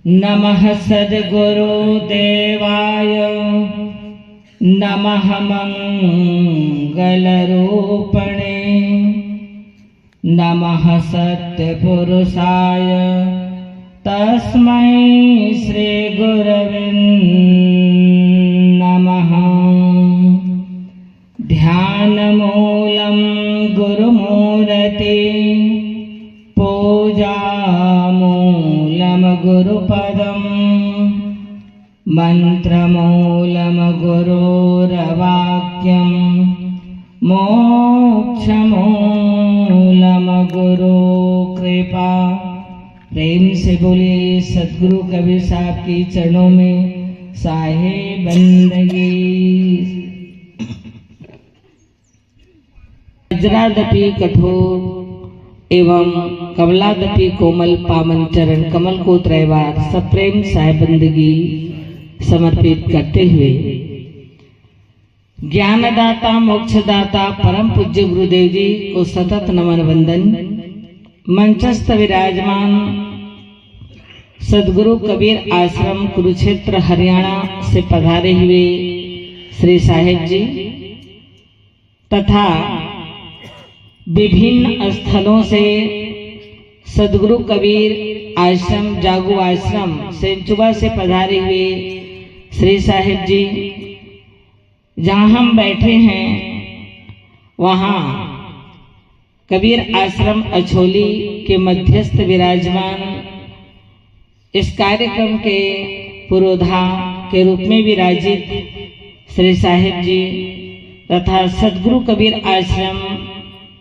नमः सद्गुरुदेवाय नमः मंगलरूपणे नमः सत्यपुरुषाय तस्मै श्रीगुरवे नमः। ध्यानमूलं गुरुमूर्ति पूजामूलं गुरुपदं मन्त्रमूलं गुरुर्वाक्यं मोक्षमूलं गुरुकृपा। प्रेम से बोलिए सद्गुरु कबीर साहब की चरणों में साहे बंदगी। वज्रादपि कठोर एवं कमलादपि कोमल पावन चरण कमल को त्रैवार सप्रेम साहे बंदगी समर्पित करते हुए ज्ञानदाता मोक्षदाता परम पूज्य गुरुदेव जी को सतत नमन वंदन। मंचस्थ विराजमान सद्गुरु कबीर आश्रम कुरुक्षेत्र हरियाणा से पधारे हुए श्री साहेब जी तथा विभिन्न स्थलों से सद्गुरु कबीर आश्रम जागू आश्रम सेंचुबा से पधारे हुए श्री साहेब जी, जहाँ हम बैठे हैं वहाँ कबीर आश्रम अछोली के मध्यस्थ विराजमान इस कार्यक्रम के पुरोधा के रूप में विराजित श्री साहेब जी तथा सद्गुरु कबीर आश्रम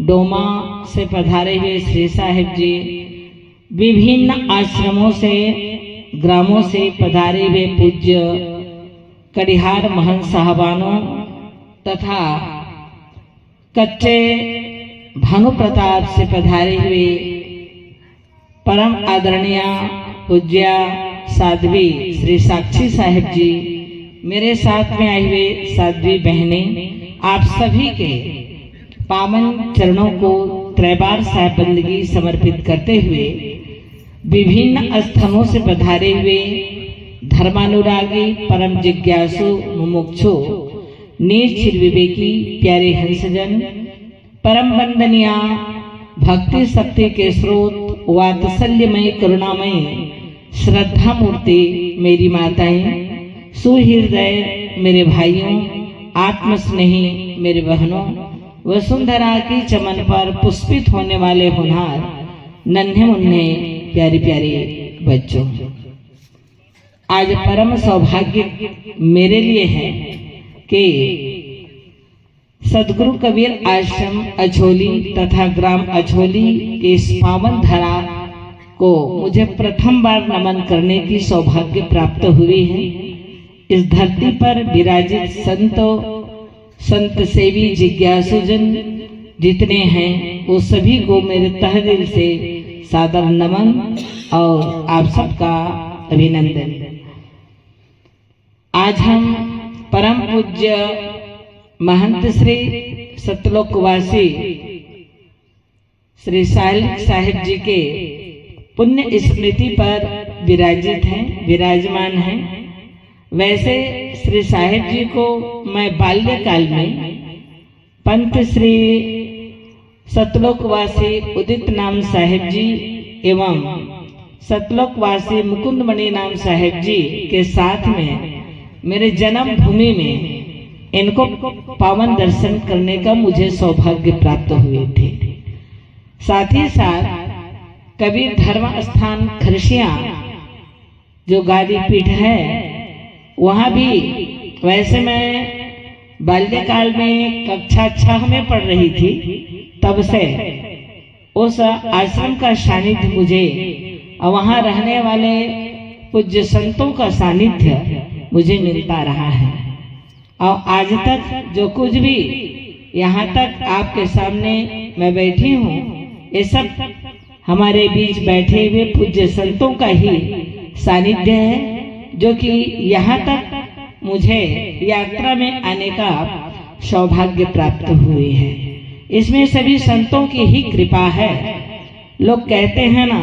डोमा से पधारे हुए श्री साहेब जी, विभिन्न आश्रमों से ग्रामों से पधारे हुए पूज्य कड़िहार महंत साहबानों तथा कच्चे भानु प्रताप से पधारे हुए परम आदरणीय पूज्या साध्वी श्री साक्षी साहेब जी, मेरे साथ में आए हुए साध्वी बहनें, आप सभी के पावन चरणों को त्रैबार साहेब बंदगी समर्पित करते हुए विभिन्न स्थलों से पधारे हुए धर्मानुरागी परम जिज्ञासु मुमुक्षु निर्चिर विवेकी प्यारे हंसजन, परम वंदनीय भक्ति शक्ति के स्रोत वात्सल्यमय करुणामय श्रद्धा मूर्ति मेरी माताएं, सुहृदय मेरे भाइयों, आत्मस्नेही मेरे बहनों, वसुंधरा की चमन पर पुष्पित होने वाले होनहार नन्हे मुन्ने प्यारे प्यारे बच्चों, आज परम सौभाग्य मेरे लिए है कि सद्गुरु कबीर आश्रम अछोली तथा ग्राम अछोली के इस पावन धरा को मुझे प्रथम बार नमन करने की सौभाग्य प्राप्त हुई है। इस धरती पर विराजित संत सेवी जिज्ञासुजन जितने हैं वो सभी को मेरे तहे दिल से सादर नमन और आप सबका अभिनंदन। आज हम परम पूज्य महंत श्री सतलोकवासी श्री साहिब जी के पुण्य स्मृति पर विराजित हैं, विराजमान हैं। वैसे श्री साहिब जी को मैं बाल्यकाल में पंत श्री सतलोकवासी उदित नाम साहिब जी एवं सतलोकवासी मुकुंदमणि नाम साहिब जी के साथ में मेरे जन्म भूमि में इनको पावन दर्शन करने का मुझे सौभाग्य प्राप्त हुए थे। साथ ही साथ कबीर धर्म स्थान खरसिया जो गादी पीठ है वहाँ भी वैसे मैं बाल्यकाल में कक्षा 6 में पढ़ रही थी, तब से उस आश्रम का सानिध्य मुझे और वहाँ रहने वाले पूज्य संतों का सानिध्य मुझे मिलता रहा है। और आज तक जो कुछ भी यहाँ तक आपके सामने मैं बैठी हूँ, ये सब हमारे बीच बैठे हुए पूज्य संतों का ही सानिध्य है, जो कि यहाँ तक मुझे यात्रा में आने का सौभाग्य प्राप्त हुए है। इसमें सभी संतों की ही कृपा है। लोग कहते हैं ना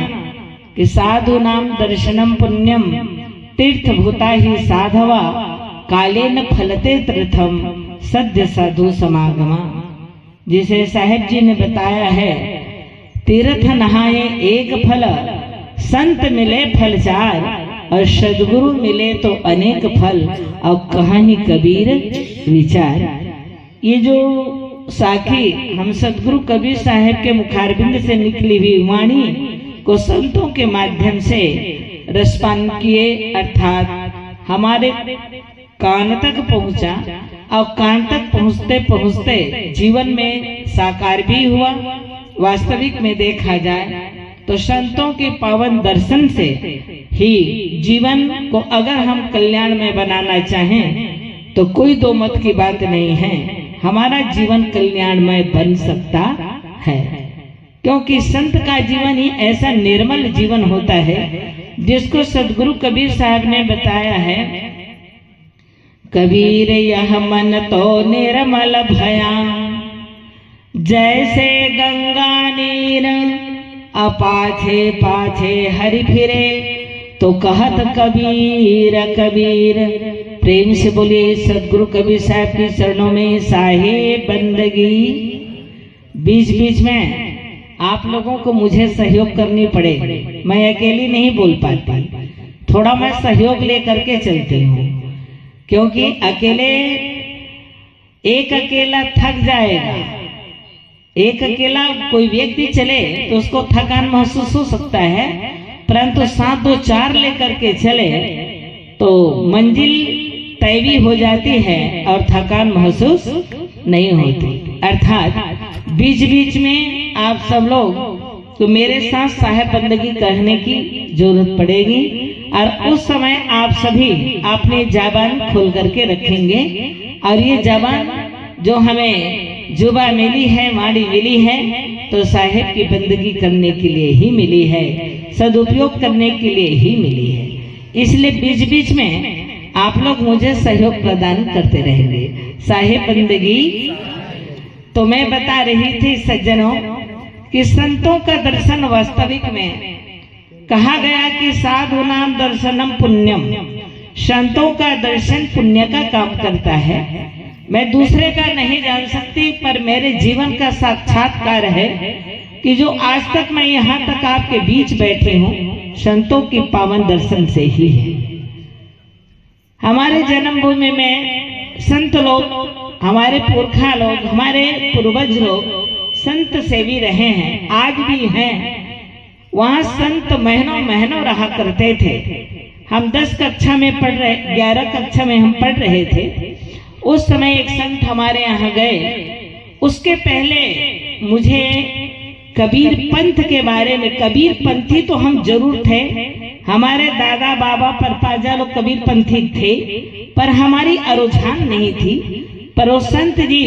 कि साधु नाम दर्शनम पुण्यम तीर्थ भूता ही साधवा कालेन फलते तीर्थम सद्य साधु समागमा। जिसे साहेब जी ने बताया है, तीर्थ नहाए एक फल, संत मिले फल चार, और सदगुरु मिले तो अनेक फल, और कहाँ ही कबीर विचार। ये जो साखी हम सदगुरु कबीर साहब के मुखारबिंद से निकली हुई वाणी को संतों के माध्यम से रसपान किए, अर्थात हमारे कान तक पहुंचा, और कान तक पहुंचते पहुंचते जीवन में साकार भी हुआ। वास्तविक में देखा जाए तो संतों के पावन दर्शन से ही जीवन को अगर हम कल्याण में बनाना चाहें तो कोई दो मत की बात नहीं है, हमारा जीवन कल्याणमय बन सकता है। क्योंकि संत का जीवन ही ऐसा निर्मल जीवन होता है जिसको सदगुरु कबीर साहब ने बताया है, कबीर यह मन तो निर्मल भया, जैसे गंगा नीर अपाछे पाछे हरि फिरे, तो कहत कबीर कबीर। प्रेम से बोलिए सदगुरु कबीर साहब की चरणों में साहिब बंदगी। बीच बीच में आप लोगों को मुझे सहयोग करनी पड़े, मैं अकेली नहीं बोल पाती, थोड़ा मैं सहयोग लेकर के चलती हूँ, क्योंकि एक अकेला थक जाएगा। एक अकेला कोई व्यक्ति चले तो उसको थकान महसूस हो सकता है, परंतु साथ दो चार लेकर के चले तो मंजिल तय भी हो जाती है और थकान महसूस नहीं होती। अर्थात बीच बीच में आप सब लोग तो मेरे साथ साहेब बंदगी कहने की जरूरत पड़ेगी, और उस समय आप सभी अपनी जबान खोल करके रखेंगे। और ये जबान जो हमें जुबा मिली है, वाणी मिली है, तो साहेब की बंदगी करने के लिए ही मिली है, सदुपयोग करने के लिए ही मिली है। इसलिए बीच बीच में आप लोग मुझे सहयोग प्रदान करते रहेंगे। साहेब बंदगी तो मैं बता रही थी सज्जनों कि संतों का दर्शन वास्तविक में कहा गया कि साधु नाम दर्शनम पुण्यम, संतों का दर्शन पुण्य का काम करता है। मैं दूसरे का नहीं जान सकती, पर मेरे जीवन का साक्षात्कार है कि जो आज तक मैं यहाँ तक आपके बीच बैठी हूँ, संतों की पावन दर्शन से ही है। हमारे जन्मभूमि में संत लोग, हमारे पुरखा लोग, हमारे पूर्वज लोग संत सेवी रहे हैं, आज भी हैं। वहाँ संत महीनों महीनों रहा करते थे। हम 10 कक्षा में पढ़ रहे, 11 कक्षा में हम पढ़ रहे थे, उस समय एक संत हमारे यहाँ गए। उसके पहले मुझे कबीर पंथ के बारे में, कबीर पंथी तो हम जरूर थे, हमारे दादा बाबा परपाजा लोग कबीर पंथी थे, पर हमारी रुझान नहीं थी। पर उस संत जी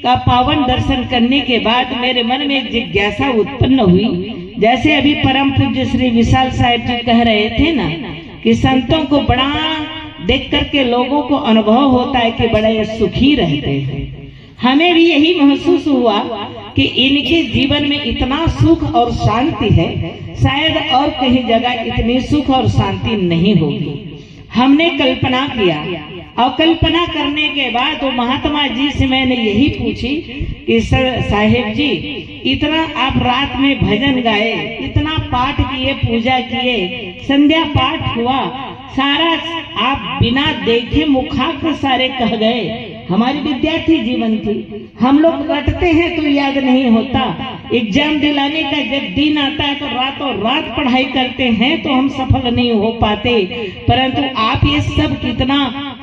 का पावन दर्शन करने के बाद मेरे मन में एक जिज्ञासा उत्पन्न हुई। जैसे अभी परम पूज्य श्री विशाल साहिब जी कह रहे थे ना कि संतों को बड़ा देख करके लोगों को अनुभव होता है कि बड़े सुखी रहते हैं। हमें भी यही महसूस हुआ कि इनके जीवन में इतना सुख और शांति है, शायद और कहीं जगह इतनी सुख और शांति नहीं होगी। हमने कल्पना किया, और कल्पना करने के बाद तो महात्मा जी से मैंने यही पूछी कि साहेब जी, इतना आप रात में भजन गाए, इतना पाठ किए, पूजा किए, संध्या पाठ हुआ, सारा आप बिना देखे मुखाग्र सारे कह गए। हमारी विद्यार्थी जीवन थी, हम लोग रटते हैं तो याद नहीं होता, एग्जाम दिलाने का जब दिन आता है तो रातों रात पढ़ाई करते हैं तो हम सफल नहीं हो पाते। परंतु आप ये सब कितना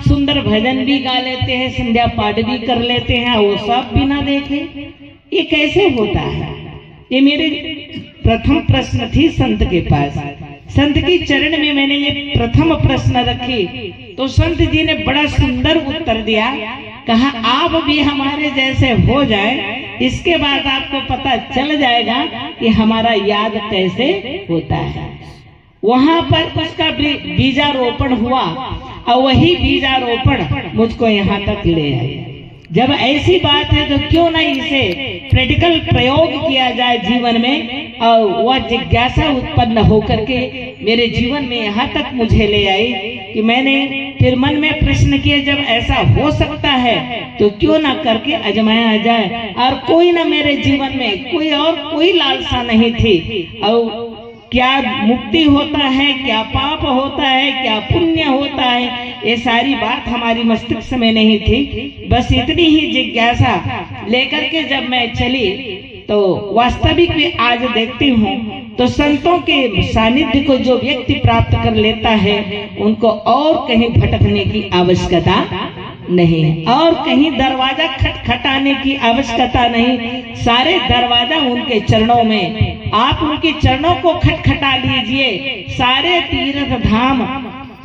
सुंदर भजन भी गा लेते हैं, संध्या पाठ भी कर लेते हैं, वो सब बिना देखे, ये कैसे होता है? ये मेरे प्रथम प्रश्न थी संत के पास। संत की चरण में मैंने ये प्रथम प्रश्न रखी तो संत जी ने बड़ा सुंदर उत्तर दिया। कहा आप भी हमारे जैसे हो जाए, इसके बाद आपको पता चल जाएगा कि हमारा याद कैसे होता है। वहां पर उसका बीजारोपण हुआ और वही बीजारोपण मुझको यहाँ तक ले आए। जब ऐसी बात है तो क्यों ना इसे प्रैक्टिकल प्रयोग किया जाए जीवन में, और वह जिज्ञासा उत्पन्न होकर के मेरे जीवन में यहाँ तक मुझे ले आई कि मैंने फिर मन में प्रश्न किया, जब ऐसा हो सकता है तो क्यों ना करके आजमाया जाए। और कोई ना मेरे जीवन में कोई लालसा नहीं थी। और क्या मुक्ति होता है, क्या पाप होता है, क्या पुण्य होता है, ये सारी बात हमारी मस्तिष्क में नहीं थी। बस इतनी ही जिज्ञासा लेकर के जब मैं चली तो वास्तविक में आज देखती हूँ तो संतों के सानिध्य को जो व्यक्ति प्राप्त कर लेता है उनको और कहीं भटकने की आवश्यकता नहीं है, और कहीं दरवाजा खटखटाने की आवश्यकता नहीं। सारे दरवाजा उनके चरणों में, आप उनके चरणों को खटखटा लीजिए। सारे तीर्थ धाम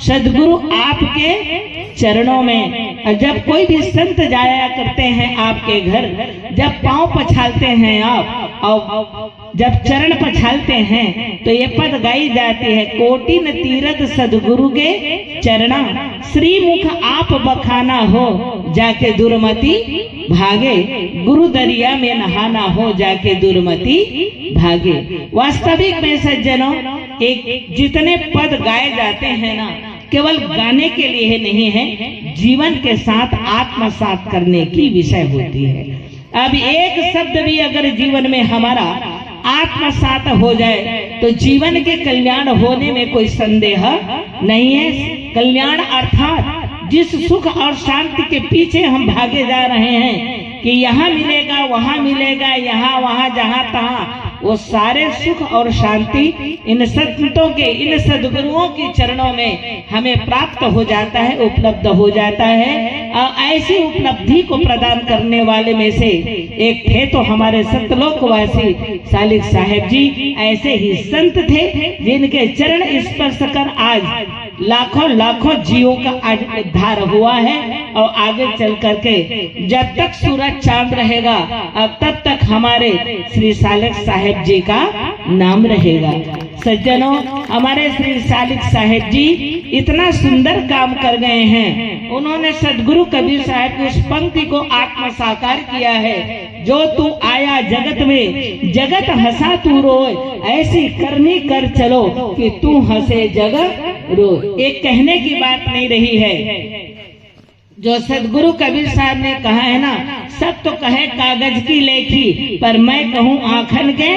सदगुरु आपके चरणों में। और जब कोई भी संत जाया करते हैं आपके घर, जब पांव पछालते हैं आप और जब चरण पछालते हैं तो ये पद गाई जाती है, कोटिन तीरथ सदगुरु के चरणा, श्रीमुख आप बखाना हो जाके दुर्मति भागे, गुरु दरिया में नहाना हो जाके दुर्मति भागे। वास्तविक में सज्जनों, एक जितने पद गाए जाते हैं ना, केवल गाने के लिए नहीं है, जीवन के साथ आत्मसात करने की विषय होती है। अब एक शब्द भी अगर जीवन में हमारा आत्मसात हो जाए तो जीवन के कल्याण होने में कोई संदेह नहीं है। कल्याण अर्थात जिस सुख और शांति के पीछे हम भागे जा रहे हैं कि यहाँ मिलेगा, वहाँ मिलेगा, यहाँ वहाँ जहाँ तहाँ, वो सारे सुख और शांति इन संतों के, इन सदगुरुओं के चरणों में हमें प्राप्त हो जाता है, उपलब्ध हो जाता है। और ऐसी उपलब्धि को प्रदान करने वाले में से एक थे तो हमारे सतलोकवासी सालिक साहेब जी। ऐसे ही संत थे जिनके चरण स्पर्श कर आज लाखों जीवों का आज उद्धार हुआ है। और आगे चल करके जब तक सूरज चांद रहेगा अब तब तक हमारे श्री सालिक साहेब जी का नाम रहेगा। सज्जनों, हमारे श्री सालिक साहेब जी इतना सुंदर काम कर गए हैं। उन्होंने सदगुरु कबीर साहब की उस पंक्ति को आत्मसाकार किया है, जो तू आया जगत में जगत हंसा तू रोए, ऐसी करनी कर चलो कि तू हंसे जगत रोए। एक कहने की बात नहीं रही है, जो सदगुरु कबीर साहब ने कहा है ना, सब तो कहे कागज की लेखी पर मैं कहूँ आंखन के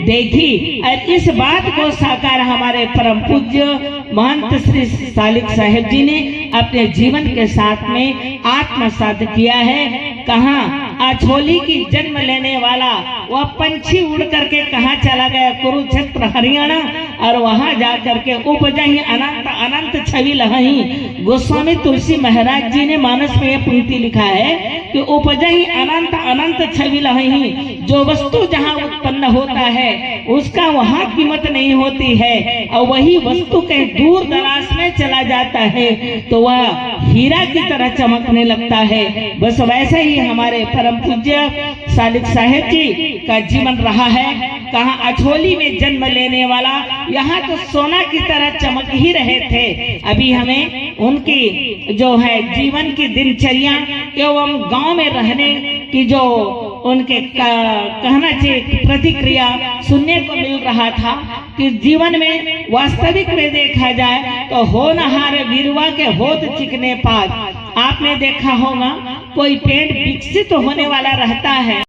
देखी। और इस बात को साकार हमारे परम पूज्य महंत श्री सालिक साहेब जी ने अपने जीवन के साथ में आत्मसात किया है। कहाँ अछोली की जन्म लेने वाला वह पंछी उड़ करके कहाँ चला गया, कुरुक्षेत्र हरियाणा, और वहां जा करके उपजही अनंत अनंत छवि लहही। गोस्वामी तुलसी महाराज जी ने मानस में यह पंक्ति लिखा है कि उपजही अनंत अनंत छवि लहही। जो वस्तु जहाँ उत्पन्न होता है उसका वहाँ कीमत नहीं होती है, और वही वस्तु कहीं दूर दराज में चला जाता है तो वह हीरा की तरह चमकने लगता है। बस वैसे ही हमारे परम पूज्य सालिक साहेब जी का जीवन रहा है। कहाँ अछोली में जन्म लेने वाला, यहाँ तो सोना की तरह चमक ही रहे थे। अभी हमें उनकी जो है जीवन की दिनचर्या एवं गांव में रहने की जो उनके कहना चाहिए प्रतिक्रिया सुनने को मिल रहा था कि जीवन में वास्तविक में देखा जाए तो होनहार वीरवा के होत चिकने पात। आपने देखा होगा कोई पेड़ विकसित होने वाला रहता है